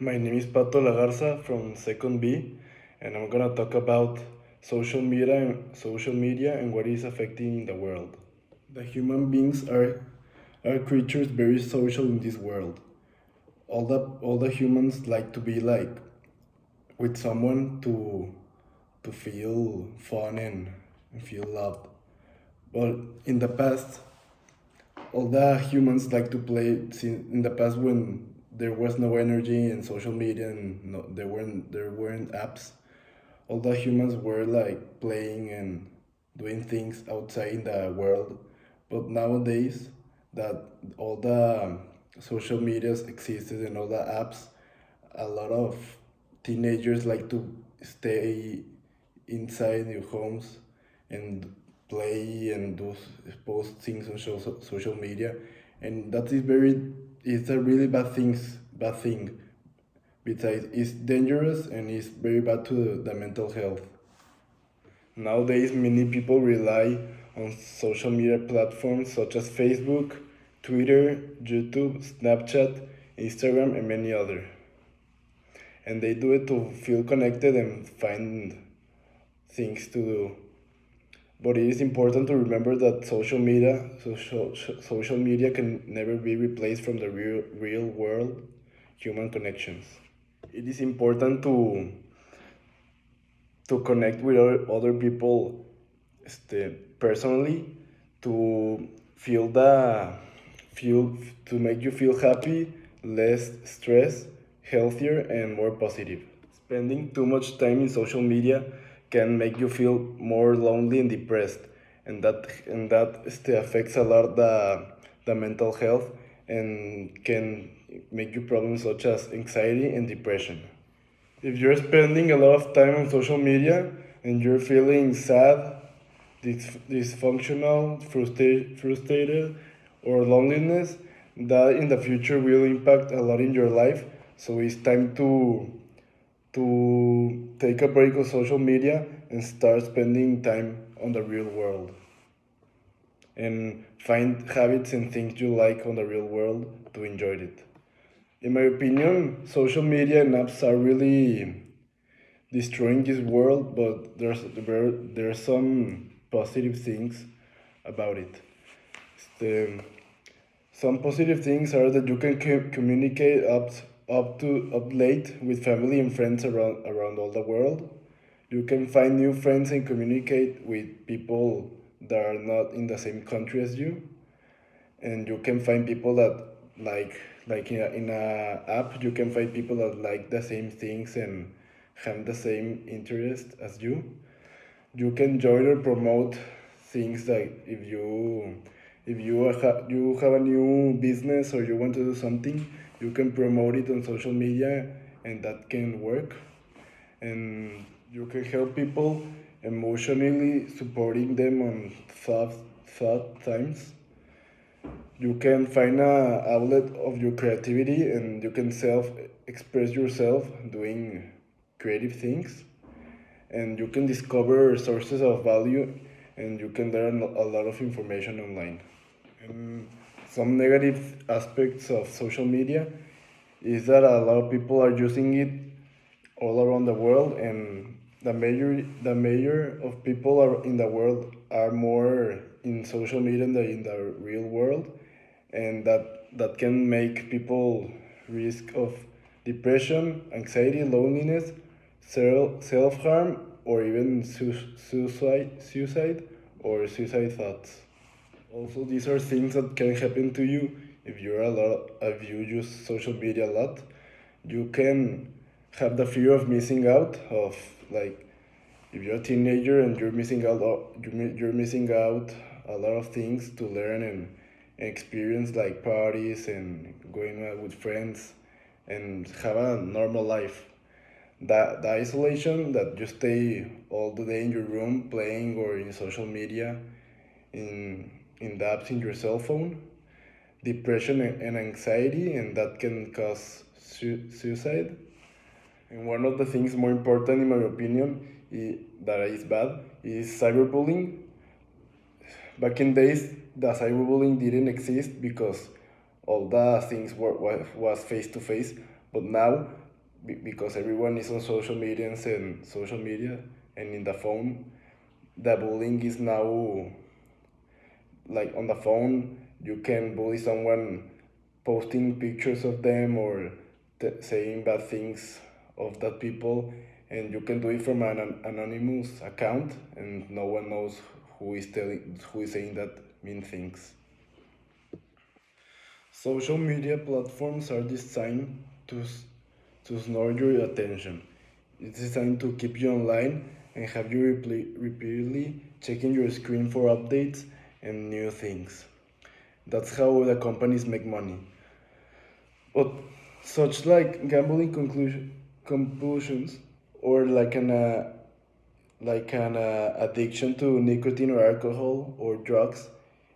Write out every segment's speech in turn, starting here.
My name is Pato Lagarza from Second B, and I'm gonna talk about social media and what is affecting the world. The human beings are creatures very social in this world. All the humans like to be like with someone to feel fun and feel loved. But in the past, all the humans like to play in the past when there was no energy and social media and no, there weren't apps. All the humans were like playing and doing things outside in the world. But nowadays that all the social medias existed and all the apps, a lot of teenagers like to stay inside their homes and play and post things on social media, and that is very it's a really bad thing. Besides, it's dangerous and it's very bad to the mental health. Nowadays, many people rely on social media platforms such as Facebook, Twitter, YouTube, Snapchat, Instagram, and many other. And they do it to feel connected and find things to do. But it is important to remember that social media can never be replaced from the real world human connections. It is important to connect with other people personally, to feel the feel to make you feel happy, less stress, healthier, and more positive. Spending too much time in social media can make you feel more lonely and depressed, and that affects a lot the mental health and can make you problems such as anxiety and depression. If you're spending a lot of time on social media and you're feeling sad, dysfunctional, frustrated, or loneliness, that in the future will impact a lot in your life. So it's time to take a break of social media and start spending time on the real world and find habits and things you like on the real world to enjoy it. In my opinion, social media and apps are really destroying this world, but there's some positive things about it. The, some positive things are that you can communicate up late with family and friends around all the world. You can find new friends and communicate with people that are not in the same country as you, and you can find people that like in a app you can find people that like the same things and have the same interest as you. You can join or promote things like if you have a new business or you want to do something, you can promote it on social media, and that can work. And you can help people emotionally, supporting them on thought times. You can find a outlet of your creativity, and you can self express yourself doing creative things, and you can discover sources of value, and you can learn a lot of information online. And some negative aspects of social media is that a lot of people are using it all around the world, and the major of people are in the world are more in social media than in the real world, and that can make people risk of depression, anxiety, loneliness, self-harm, or even suicide thoughts. Also, these are things that can happen to you if you use social media a lot. You can have the fear of missing out of, like, if you're a teenager and you're missing out a lot of things to learn and experience, like parties and going out with friends and have a normal life. The isolation that you stay all the day in your room playing or in social media, in the apps in your cell phone, depression and anxiety, and that can cause suicide. And one of the things more important, in my opinion, that is bad, is cyberbullying. Back in days, the cyberbullying didn't exist because all the things was face to face. But now because everyone is on social media and in the phone. The bullying is now like on the phone. You can bully someone posting pictures of them or saying bad things of that people, and you can do it from an anonymous account, and no one knows who is saying that mean things. Social media platforms are designed to snore your attention. It's designed to keep you online and have you repeatedly checking your screen for updates and new things. That's how the companies make money. But such like gambling compulsions or like an addiction to nicotine or alcohol or drugs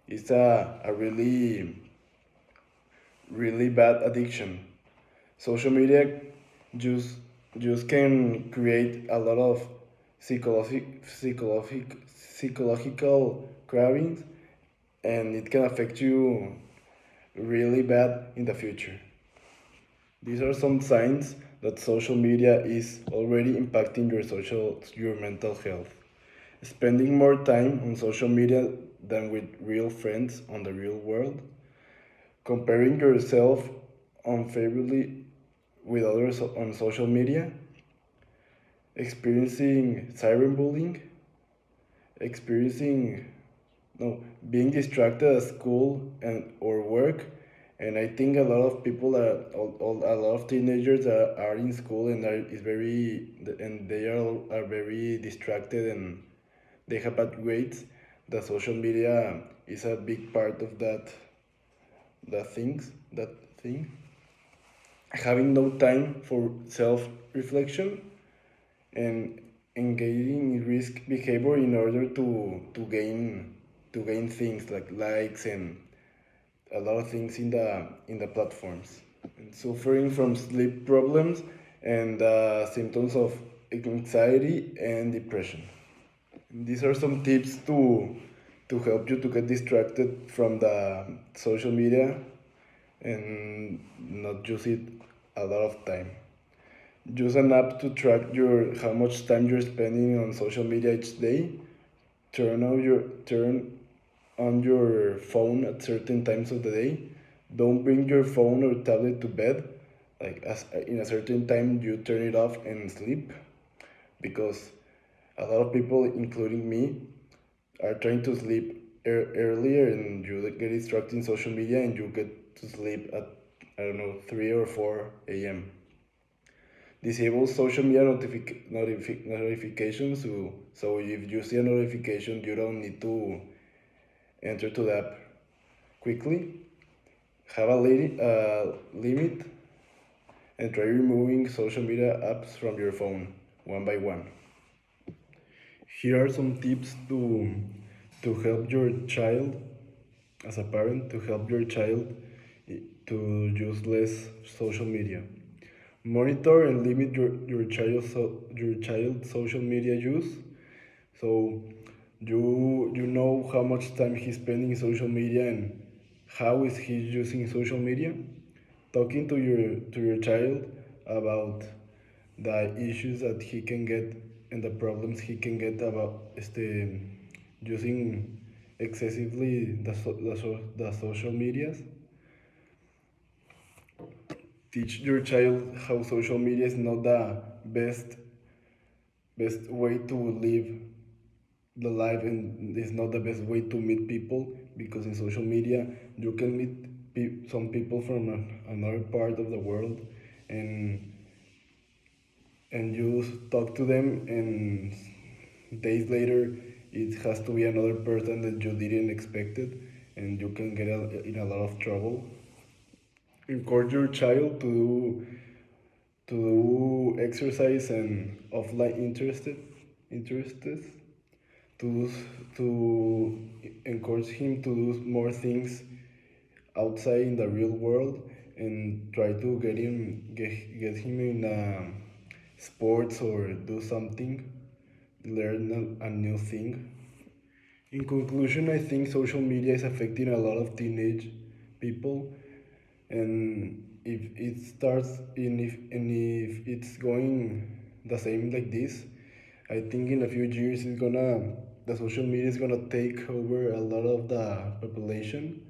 is a really bad addiction. Social media just just can create a lot of psychological cravings, and it can affect you really bad in the future. These are some signs that social media is already impacting your mental health. Spending more time on social media than with real friends on the real world, comparing yourself unfavorably with others on social media, experiencing cyberbullying, experiencing no being distracted at school and or work. And I think a lot of people a lot of teenagers are in school and they are very distracted and they have bad grades. The social media is a big part of that thing. Having no time for self reflection and engaging in risk behavior in order to gain things like likes and a lot of things in the platforms, and suffering from sleep problems and symptoms of anxiety and depression. These are some tips to help you to get distracted from the social media and not use it a lot of time. Use an app to track your how much time you're spending on social media each day. Turn on your phone at certain times of the day. Don't bring your phone or tablet to bed. Like as in a certain time, you turn it off and sleep, because a lot of people, including me, are trying to sleep earlier, and you get distracted in social media and you get to sleep at I don't know 3 or 4 a.m. Disable social media notifications, so if you see a notification, you don't need to enter to the app quickly. Have a limit and try removing social media apps from your phone one by one. Here are some tips to help your child, as a parent, to help your child to use less social media. Monitor and limit your child's social media use. So you know how much time he's spending in social media and how is he using social media. Talking to your child about the issues that he can get and the problems he can get about using excessively the social medias. Teach your child how social media is not the best way to live the life, and it's not the best way to meet people, because in social media you can meet some people from another part of the world, and you talk to them, and days later it has to be another person that you didn't expect it, and you can get in a lot of trouble. Encourage your child to do exercise and offline interests, to to encourage him to do more things outside in the real world, and try to get him in sports or do something, learn a new thing. In conclusion, I think social media is affecting a lot of teenage people, and if it starts and if it's going the same like this, I think in a few years the social media is gonna take over a lot of the population,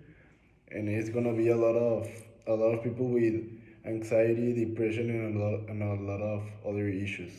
and it's gonna be a lot of people with anxiety, depression, and a lot of other issues.